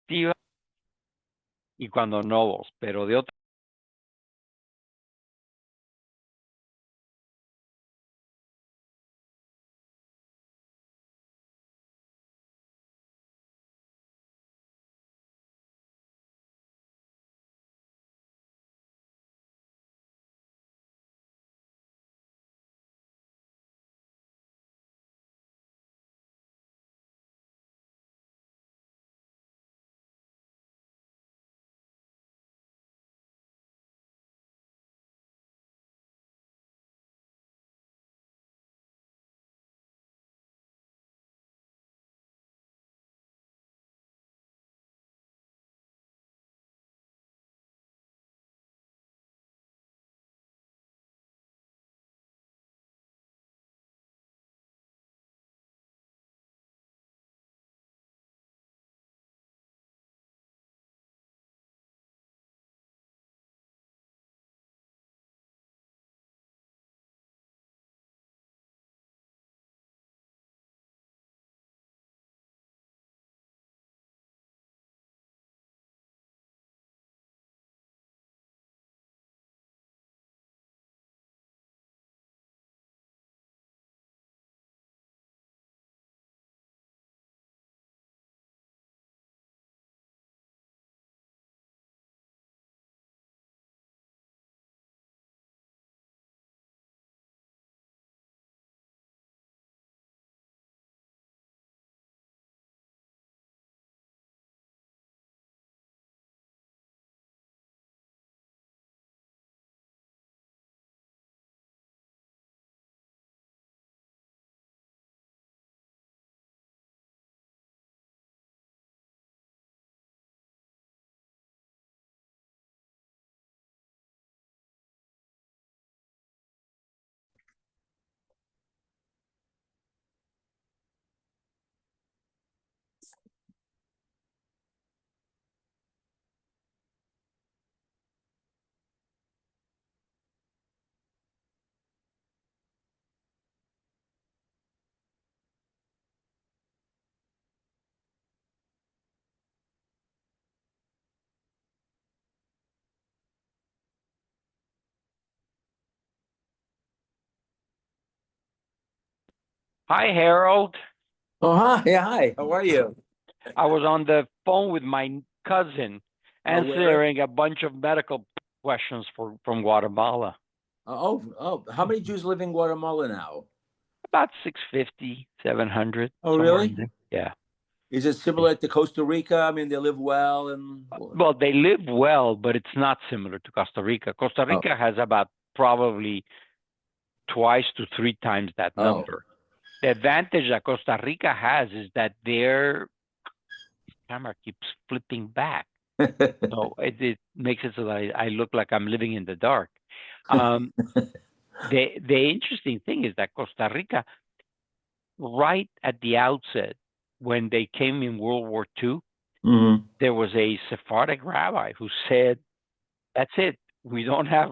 activa y cuando no vos, pero de otra. Hi, Harold. Oh, hi. Yeah, hi. How are you? I was on the phone with my cousin Where? answering a bunch of medical questions from Guatemala. How many Jews live in Guatemala now? About 650, 700, Oh, somewhere in really? there. Yeah. Is it similar to Costa Rica? I mean, they live well and Well, they live well, but it's not similar to Costa Rica. Costa oh, Rica has about probably twice to three times that oh. number. The advantage that Costa Rica has is that their camera keeps flipping back. So it makes it so that I look like I'm living in the dark. Um, the interesting thing is that Costa Rica, right at the outset, when they came in World War II, hmm there was a Sephardic rabbi who said, "That's it. We don't have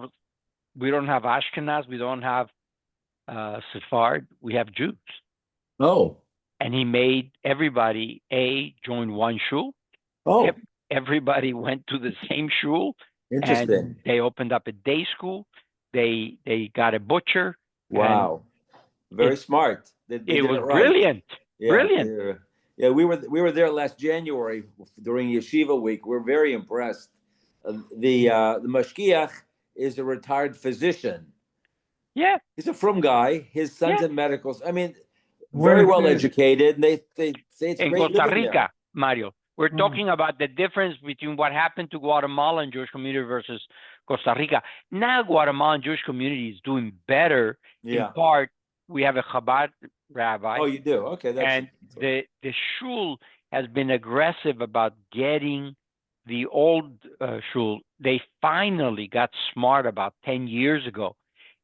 Ashkenaz. We don't have Sephard. We have Jews." Oh, And he made everybody join one shul. oh, Everybody went to the same shul, and interesting. they opened up a day school. They got a butcher, and Wow. it Very smart. They it did it was right. brilliant, Yeah. brilliant. Yeah, we were there last January during Yeshiva week. We're very impressed. The mashgiach is a retired physician. Yeah, He's a frum guy. His son's yeah. in medicals. I mean, Where very is well this? educated. And they say it's In great Costa living there. Rica, Mario, we're Oh, talking about the difference between what happened to Guatemala and Jewish community versus Costa Rica. Now, Guatemalan Jewish community is doing better. In Yeah. part, we have a Chabad rabbi, Oh, you do. Okay, and the shul has been aggressive about getting the old shul. They finally got smart about 10 years ago,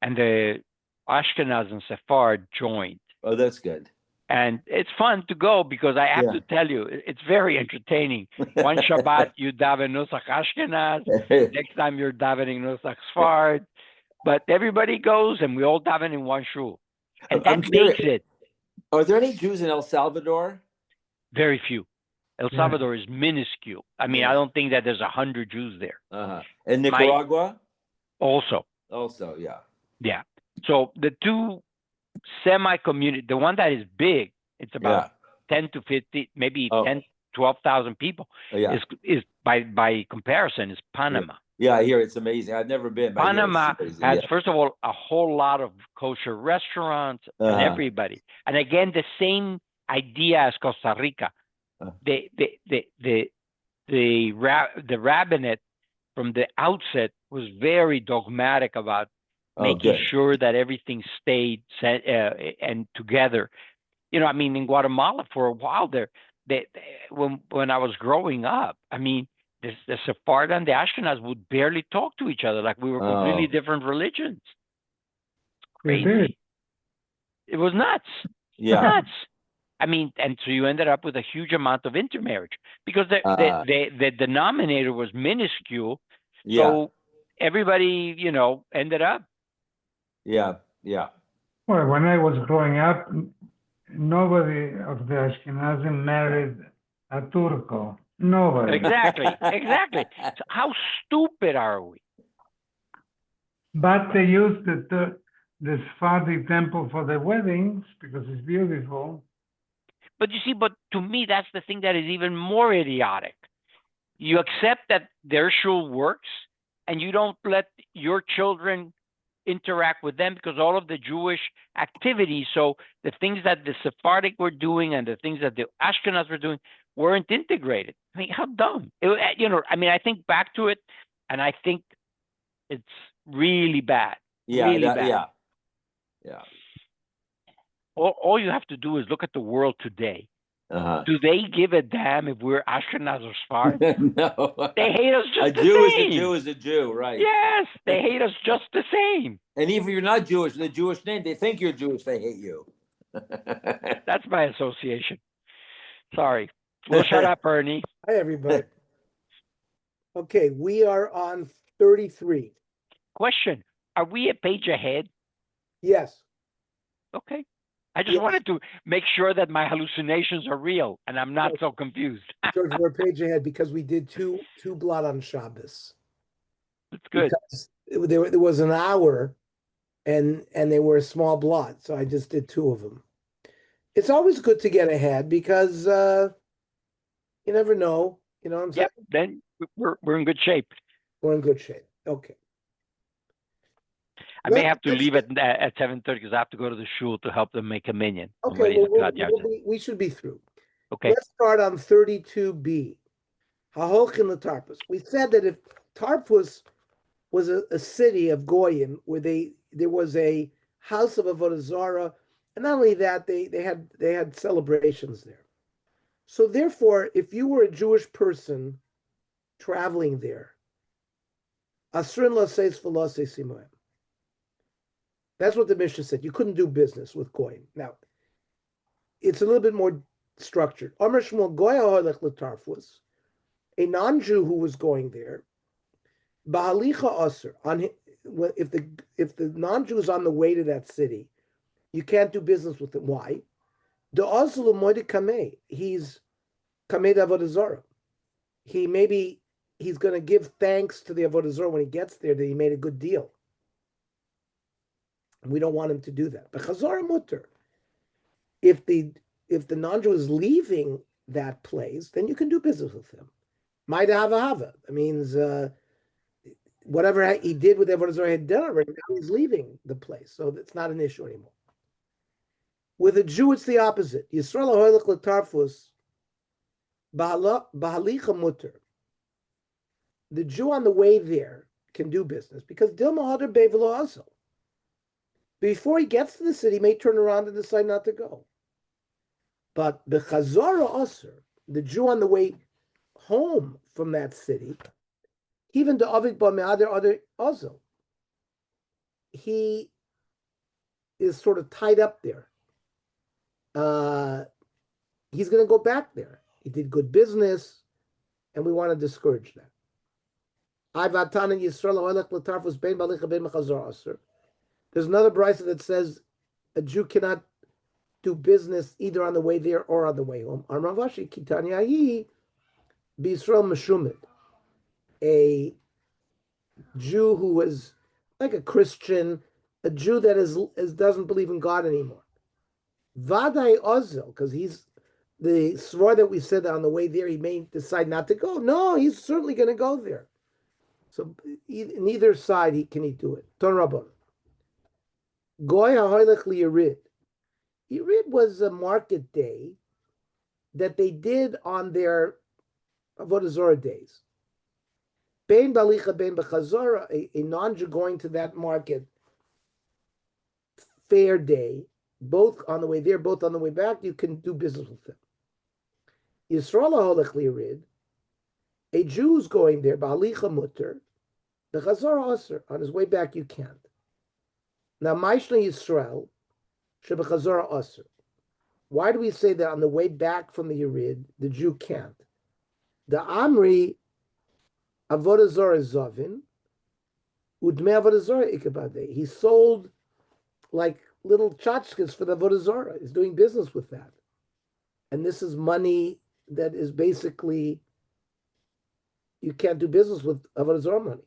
and the Ashkenaz and Sephard joined. oh, that's good. And it's fun to go because I have Yeah. to tell you, it's very entertaining. One Shabbat you daven Nusach Ashkenaz, next time you're davening Nusach Sfard, but everybody goes and we all daven in one shul, and I'm that makes curious. it Are there any Jews in El Salvador? very few. El Salvador is minuscule. I mean, I don't think that there's 100 Jews there. And Nicaragua? Also, yeah. Yeah. So the two semi-community, the one that is big, it's about 10 to 50, maybe 10, 12,000 people. Is by comparison is Panama. Yeah, I hear it's amazing. I've never been. But Panama has, first of all, a whole lot of kosher restaurants and everybody. And again, the same idea as Costa Rica. The rabbinate from the outset was very dogmatic about making sure that everything stayed and together. I mean, in Guatemala for a while there, when I was growing up, I mean, the Sephardi and the Ashkenaz would barely talk to each other, like we were completely different religions. Crazy. It was nuts. Yeah. Nuts. I mean, and so you ended up with a huge amount of intermarriage because the denominator was minuscule. So everybody, ended up. Yeah. Well, when I was growing up, nobody of the Ashkenazim married a Turco. Nobody. Exactly. So how stupid are we? But they used the Sephardi temple for their weddings because it's beautiful. But you see, to me, that's the thing that is even more idiotic. You accept that their shul works, and you don't let your children interact with them because all of the Jewish activities, so the things that the Sephardic were doing and the things that the Ashkenaz were doing weren't integrated. I mean, how dumb. I think back to it, and I think it's really bad. Really bad. Yeah. All you have to do is look at the world today. Do they give a damn if we're Ashkenaz or Sephardi? No. They hate us just the same. A Jew is a Jew, right? Yes, they hate us just the same. And even if you're not Jewish, the Jewish name, they think you're Jewish, they hate you. That's my association. Sorry. We'll shut up, Ernie. Hi, everybody. Okay, we are on 33. Question. Are we a page ahead? Yes. Okay. I just wanted to make sure that my hallucinations are real and I'm not so confused. George, we're a page ahead because we did two blot on Shabbos. That's good. Because there was an hour and they were a small blot, so I just did two of them. It's always good to get ahead because you never know. You know what I'm saying? Yep, then we're in good shape. We're in good shape. Okay. I may have to leave at 7:30 because I have to go to the shul to help them make a minyan. Okay, we should be through. Okay. Let's start on 32b. Hahochin l'Tarpus. We said that if Tarpus was a city of Goyim where there was a house of Avodah Zara, and not only that, they had celebrations there. So therefore, if you were a Jewish person traveling there, Asrin Laseis Velase Simoim. That's what the Mishnah said. You couldn't do business with Goyim. Now, it's a little bit more structured. Amar Shmuel Goya Hoylech L'Tarfus, a non-Jew who was going there, Bahalicha Aser, if the non-Jew is on the way to that city, you can't do business with him. Why? The Azlu Moide Kameh, he's Kameh Avodah Zara. He's going to give thanks to the Avodah Zara when he gets there that he made a good deal. We don't want him to do that. But Chazar Mutter, if the non-Jew is leaving that place, then you can do business with him. Maida Hava Hava. That means whatever he did with Avodah Zara had done already, now he's leaving the place. So it's not an issue anymore. With a Jew, it's the opposite. Yisrael Ahoylech L'Tarfus Bahalicha Mutter. The Jew on the way there can do business because Dilma Hadar Bevelo also. Before he gets to the city, he may turn around and decide not to go. But the Chazara Aser, the Jew on the way home from that city, even the Avid Ba'me'ader other Azel, he is sort of tied up there. He's going to go back there. He did good business, and we want to discourage that. There's another brisa that says a Jew cannot do business either on the way there or on the way home. Ravashi Kitanyahi B'Yisrael Meshumid, a Jew who was like a Christian, a Jew that is doesn't believe in God anymore. Vadai Ozel, because he's the swore that we said that on the way there, he may decide not to go. No, he's certainly going to go there. So neither side can he do it. Ton Rabban. Goy hahoylech liyirid. Yirid was a market day that they did on their Avodah Zara days. Bein balicha, bein b'chazora, a non-Jew going to that market fair day, both on the way there, both on the way back, you can do business with them. Yisrael haholech liyirid, a Jew's going there, balicha mutter, the chazara aser, on his way back you can't. Now, Maishna Yisrael, shebechazara aser. Why do we say that on the way back from the Yerid, the Jew can't? The Amri Avodah Zara Zavin, Udme Avodah Zara Ikabade. He sold like little tchotchkes for the Avodah Zara. He's doing business with that. And this is money that is basically, you can't do business with Avodah Zara money.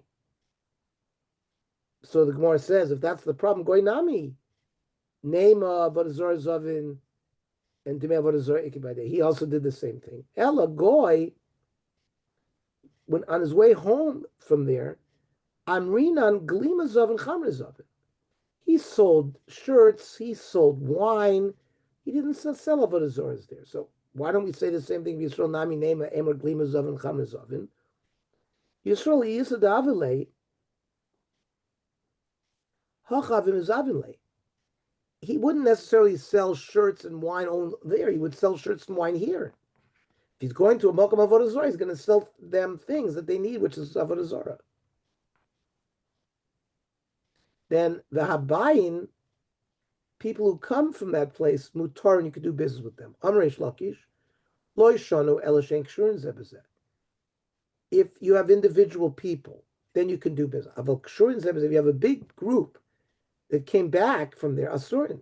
So the Gemara says, if that's the problem, Goy Nami, name Avodah Zara Zavin, and he also did the same thing. Ella Goy, when on his way home from there, Amrinan Glimazov and Chamrazov. He sold shirts, he sold wine, he didn't sell Avodah Zaras there. So why don't we say the same thing? Yisrael Nami Nema Emer Glimazov and Chamrazov. Yisrael Yisad Avile, Hachavim is Avile. He wouldn't necessarily sell shirts and wine only there. He would sell shirts and wine here. If he's going to a Mokum Avodah Zara, he's going to sell them things that they need, which is Avodah Zara. Then the Habayin, people who come from that place, Mutar, and you could do business with them. Amresh Lakish, Loy Shanu Elashen Kshurin Zebazeh. If you have individual people, then you can do business. Aval Kshurin Zebazeh, if you have a big group that came back from their Asurin,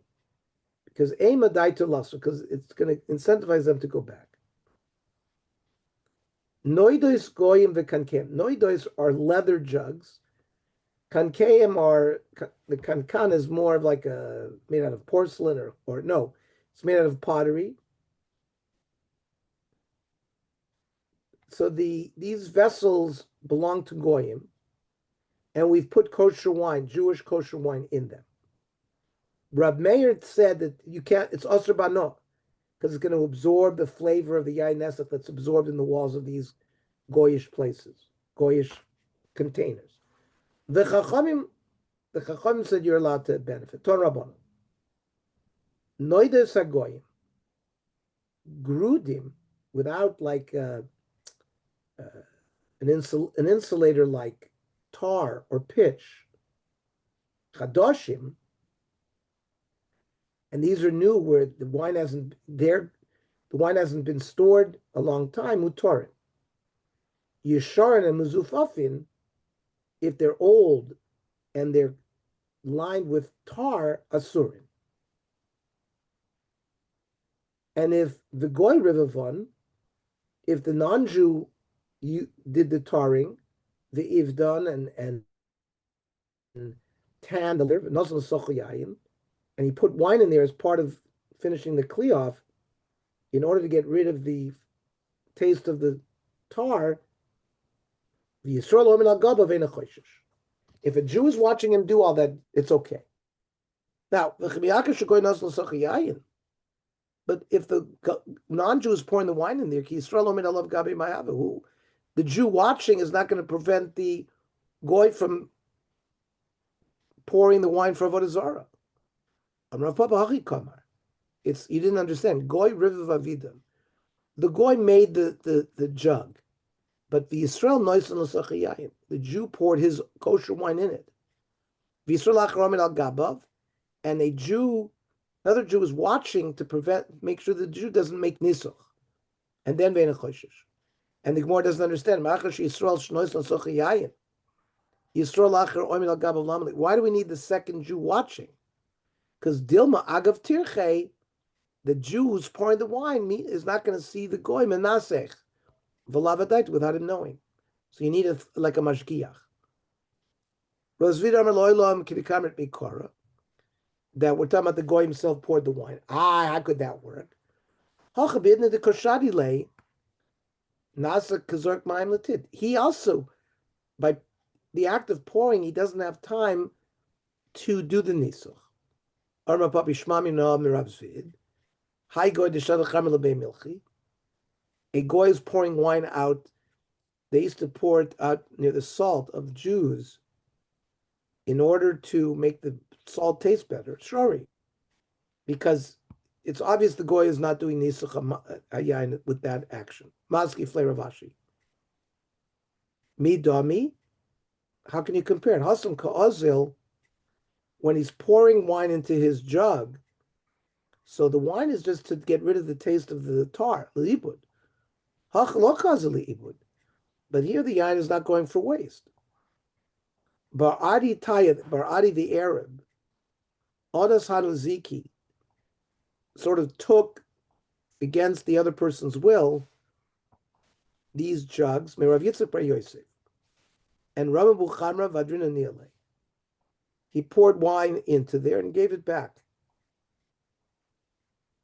because Ema Daito Lasso, because it's going to incentivize them to go back. Noidois Goyim v'Kankem. Noidois are leather jugs. Kankeim are, the kankan is more of like made out of porcelain or no, it's made out of pottery. So these vessels belong to Goyim, and we've put kosher wine, Jewish kosher wine in them. Rab Meir said that you can't, it's Asr Bano, because it's going to absorb the flavor of the Yain Nesach that's absorbed in the walls of these Goyish places, Goyish containers. The Chachamim said you're allowed to benefit. Ton Rabbanon. Noides HaGoyim, Grudim, without like an insulator like tar or pitch, Chadoshim, and these are new where the wine hasn't been stored a long time, Mutorin. Yesharin and Muzufafin, if they're old and they're lined with tar, Asurin. And if the Goy Rivavon, if the non-Jew did the tarring, the Ivdan and tan the liver, and he put wine in there as part of finishing the kli off, in order to get rid of the taste of the tar, the Yisrael Omen al-Gaba ve'ena choishish. If a Jew is watching him do all that, it's okay. Now, but if the non-Jew is pouring the wine in there, the Jew watching is not going to prevent the Goy from pouring the wine for Avodah Zara. It's, you didn't understand. Goy River Vavidim. The Goy made the jug, but the Yisrael Noisan L'Sachayayin, the Jew poured his kosher wine in it. V'Yisrael Achromin al Gabav, and another Jew is watching to make sure the Jew doesn't make nisuch, and then ve'ena choshish. And the Gemara doesn't understand. Yisrael Noisan L'Sachayayin. Yisrael Acher Oimin al Gabav Lamali. Why do we need the second Jew watching? Because Dilma Agav Tirchei, the Jew who's pouring the wine is not going to see the goy menasech v'lavadait without him knowing. So you need like a mashgiach. That we're talking about the goy himself poured the wine. How could that work? He also, by the act of pouring, he doesn't have time to do the nisuch. A goy is pouring wine out. They used to pour it out near the salt of Jews in order to make the salt taste better. Shori. Because it's obvious the goy is not doing nisuch hayayin with that action. Maski Ravashi. Midami. How can you compare it? Hasam ka'ozil, when he's pouring wine into his jug, so the wine is just to get rid of the taste of the tar, liibud. Hach lo kazil liibud. But here the yain is not going for waste. Bar'adi the Arab, Odas Hanuziki, sort of took against the other person's will these jugs, Merav Yitzchak Bar Yosef, and Rabbi Buchamra Vadrina Nile. He poured wine into there and gave it back.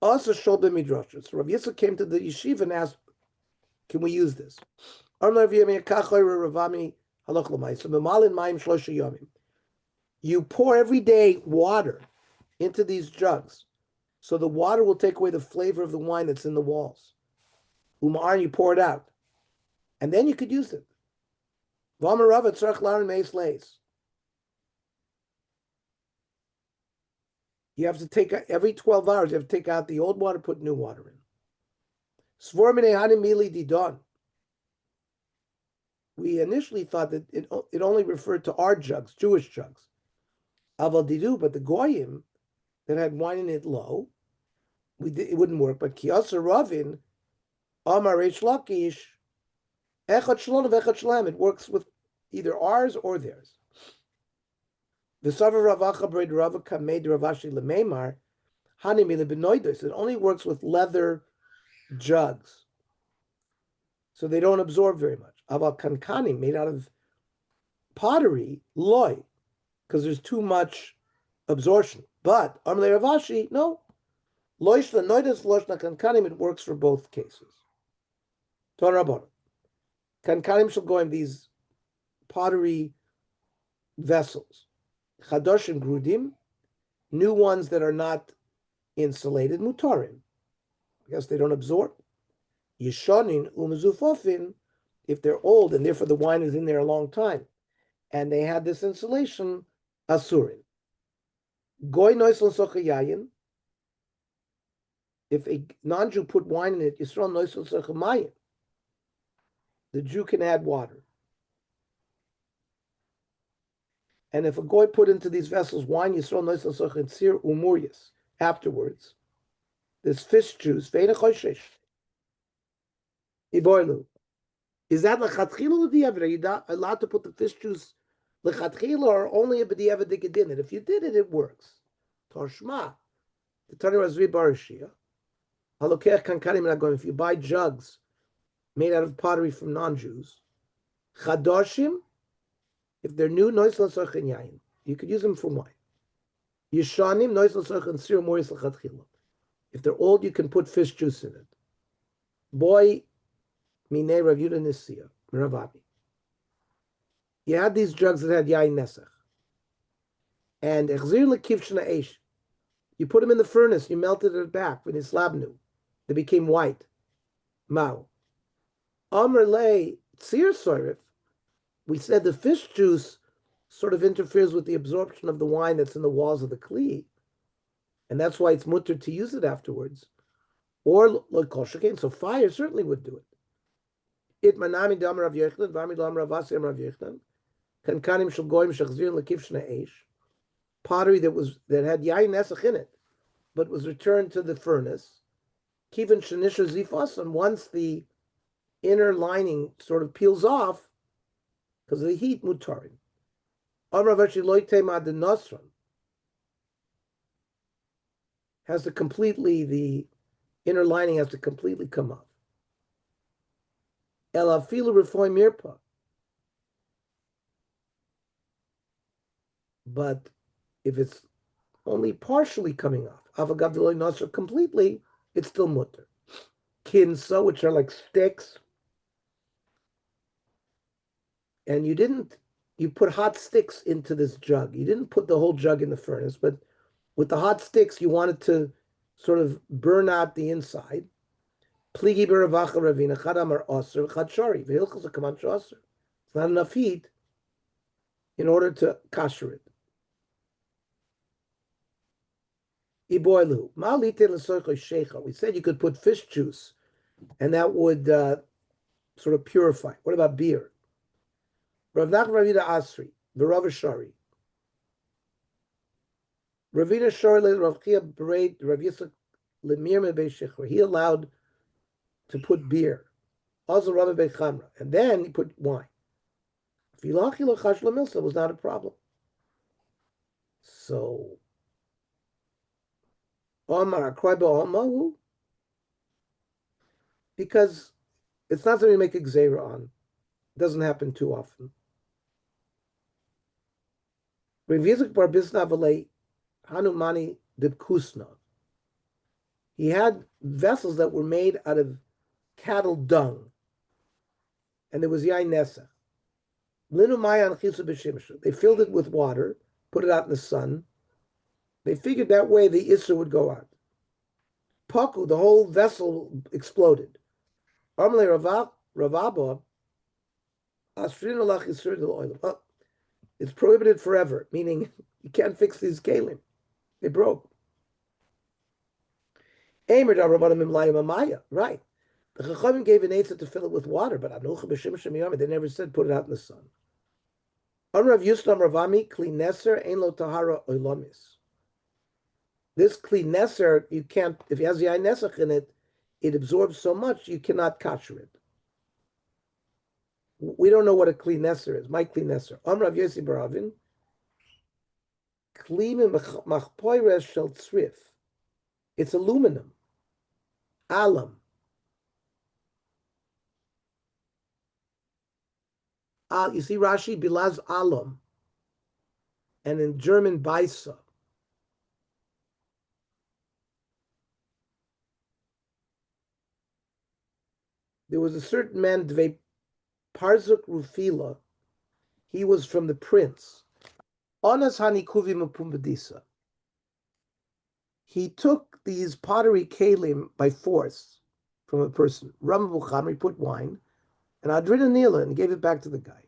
Also Shobim Midrashas. So Rav Yitzchak came to the yeshiva and asked, can we use this? You pour every day water into these jugs, so the water will take away the flavor of the wine that's in the walls. Umar, you pour it out, and then you could use it. You have to take every 12 hours. You have to take out the old water, put new water in. We initially thought that it only referred to our jugs, Jewish jugs. Aval didu, but the goyim that had wine in it low, it wouldn't work. But kiyasa ravin, amar reish lakish, echad shalom echad shalom. It works with either ours or theirs. V'savar ravacha b'red ravaka made ravashi lemeimar, hanimi lebenoidos. It only works with leather jugs, so they don't absorb very much. Aval kankanim, made out of pottery, loy, because there's too much absorption. But Amle Ravashi, no. Loishla noides loshna kankanim, it works for both cases. Torabon. Kankanim shall go in these pottery vessels. Chadoshim grudim, new ones that are not insulated, mutarim. Because they don't absorb. Yishonin umzufofin, if they're old and therefore the wine is in there a long time, and they had this insulation, asurin. Goy noisel sochayayin. If a non-Jew put wine in it, Yisrael noisel sochamayim. The Jew can add water. And if a goy put into these vessels wine, Yisrael noisel sochatzir umurius. Afterwards, this fish juice, veina choshesh. Iboilu. Is that lechatchila or diavad? Are you allowed to put the fish juice lechatchila or only a b'diavad dikadin? And if you did it, it works. Torshma, the Tani Razvi Barashia, halokech kankanim nagoim. If you buy jugs made out of pottery from non-Jews, chadoshim, if they're new, nois l'sorchen yayin, you could use them for wine. Yishanim, nois l'sorchen sir moris lechatchila. If they're old, you can put fish juice in it. Boy, mine Rav Yudah Nisia, Ravabi. You had these jugs that had yain nesach. And echzir lekivshna eish. You put them in the furnace, you melted it back when it's labnu. They became white. Mao. Amr le tzir soirif. We said the fish juice sort of interferes with the absorption of the wine that's in the walls of the kli. And that's why it's mutter to use it afterwards. Or like kosher, so fire certainly would do it. It manami dam Rav Yochanan, v'ami dam Rav Asi Rav Yochanan, kankanim shel goyim shechzir lekivshna eish, pottery that had yain nesach in it, but was returned to the furnace. Kivan shenisha zifasan, once the inner lining sort of peels off because of the heat, mutarim. Amar vashi loy tema de nosran. has to completely, the inner lining has to completely come off. El afilu refoy mirpa. But if it's only partially coming off, avagav deloy nosher completely, it's still mutter. Kinsa, which are like sticks, and you put hot sticks into this jug. You didn't put the whole jug in the furnace, but with the hot sticks, you wanted to sort of burn out the inside. Pligi beravacha ravina chadamar osir chadshari v'hilchos kaman osir. It's not enough heat in order to kasher it. Iboilu ma'alite l'soicho shecha. We said you could put fish juice, and that would sort of purify. What about beer? Rav Nachman Ravina Asri, B'Rav Shari. Ravina Shari Rav Chia Bereit Rav Yitzchak Lemir Mebei Shechra. He allowed to put beer. Also Rav Mebei Chamra. And then he put wine. Filachi Lachash Lamilsa was not a problem. So, Omar Akraiba Omahu, because it's not something to make a gzeira on. It doesn't happen too often. Rav Yitzchak Bar Bisna V'lei Hanumani Dibkusna. He had vessels that were made out of cattle dung, and there was yain nesach. Linu mayan chisu b'shimshu. They filled it with water, put it out in the sun. They figured that way the isser would go out. Paku, the whole vessel exploded. Amle Ravaba, Asrin alach isur del oil. It's prohibited forever, meaning you can't fix these kalim. They broke. Right. The Chachamim gave an eitzah to fill it with water, but they never said put it out in the sun. Rav Yuslam Ravami Kli Neser Ein Lo Tahara Oilomis. This Kli Neser, you can't, if it has Yain Nesach in it, it absorbs so much you cannot kasher it. We don't know what a Kli Neser is. My Kli Neser. Rav Yossi Baravin Kli Machpoires Shel Tzrif. It's aluminum. Alam. You see Rashi, Bilaz Alam. And in German, Baisa. There was a certain man, Dvei Parzuk Rufila. He was from the prince. Onas Hanikuvi Mapumbadisa. He took these pottery kalim by force from a person. Ramabu Chamri put wine, and Adrina Nila, and gave it back to the guy.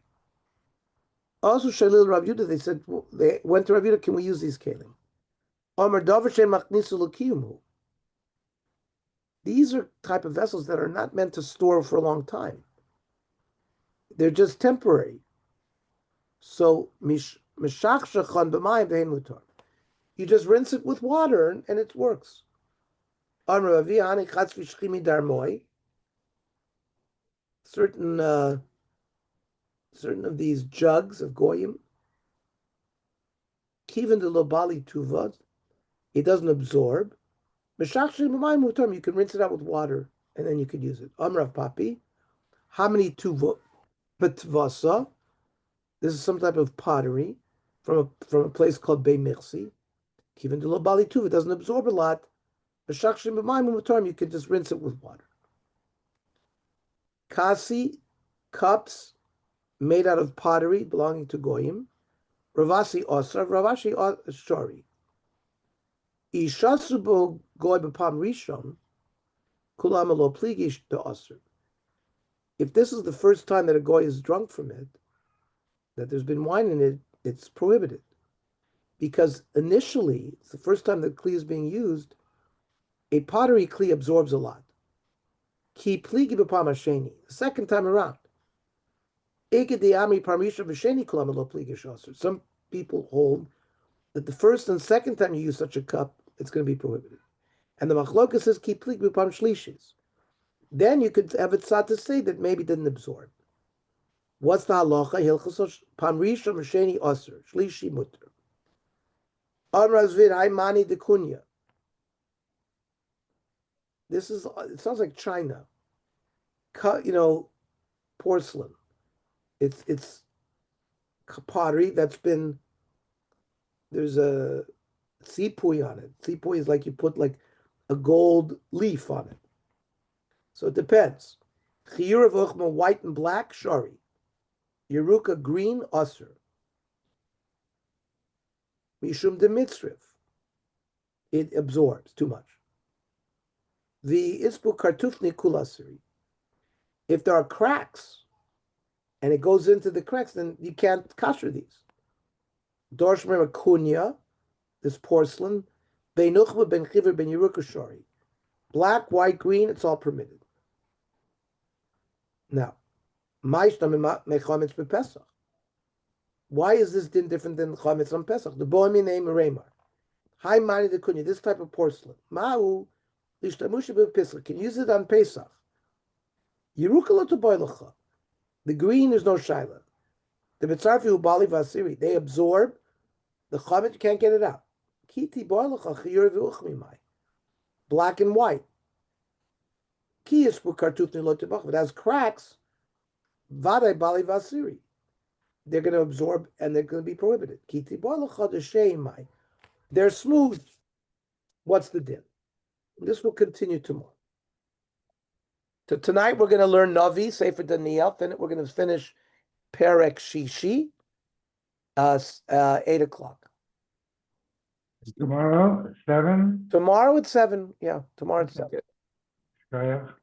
Also, Shalil Rav Yudah, they said, they went to Rav Yudah, can we use these kalim? Omer Dover Shem Machnisu L'Kiyumu. These are type of vessels that are not meant to store for a long time. They're just temporary. So, Mishach Shachan B'mayim V'hein Mutar. You just rinse it with water and it works. Certain of these jugs of goyim, kiven de lobali tuvad, it doesn't absorb. You can rinse it out with water and then you can use it. Amrav papi, how many tuvot? Betvasa. This is some type of pottery from a place called Bei Mirsi. Even the Bali too, it doesn't absorb a lot. You can just rinse it with water. Kasi, cups made out of pottery belonging to Goyim. Ravasi Osar, Ravashi Shori. Ishasubo Goy Bapam Rishon, Kulamalo Pligish to Osar. If this is the first time that a Goy is drunk from it, that there's been wine in it, it's prohibited. Because initially, it's the first time that kli is being used, a pottery kli absorbs a lot. Ki pligi b'pam hasheni. The second time around. Some people hold that the first and second time you use such a cup, it's going to be prohibited. And the machlokas says ki pligi b'pam shlishis. Then you could have it sought to say that maybe it didn't absorb. What's the halacha? Hilchos pam rishon hasheni osir shlishi mutter. On Razvid, I mani de kunya. This is, it sounds like China. Porcelain. It's pottery that's been, there's a tsipui on it. Tsipui is like you put like a gold leaf on it. So it depends. Chiyur of Uchma, white and black, shari. Yeruka, green, usr. Mishum de mitzrif. It absorbs too much. The ispu kartufni kulasiri. If there are cracks and it goes into the cracks, then you can't kasher these. Dorsh kunya, this porcelain, beinuchma ben chiver ben yeruka shari. Black, white, green, it's all permitted. Now, why is this din different than chametz on Pesach? The boimi name Remar. High minded the kunya, this type of porcelain. Ma'u lishtamusha Pesach can use it on Pesach. Yeruka lo toboilacha. The green is no shaila. The mitzarfi ubali vasiri, they absorb the chametz. You can't get it out. Kiti boilacha chiyur v'uchmimai. Black and white. Ki is for kartufni lo tobach. If it has cracks, vadai bali vasiri. They're going to absorb and they're going to be prohibited. Kiti boilacha d'sheimai. They're smooth. What's the din? This will continue tomorrow. So tonight we're going to learn Navi, Sefer Daniel. Then we're going to finish Perek Shishi, 8 o'clock. Tomorrow, 7. Tomorrow at 7. Yeah, tomorrow at 7. Shkoyach.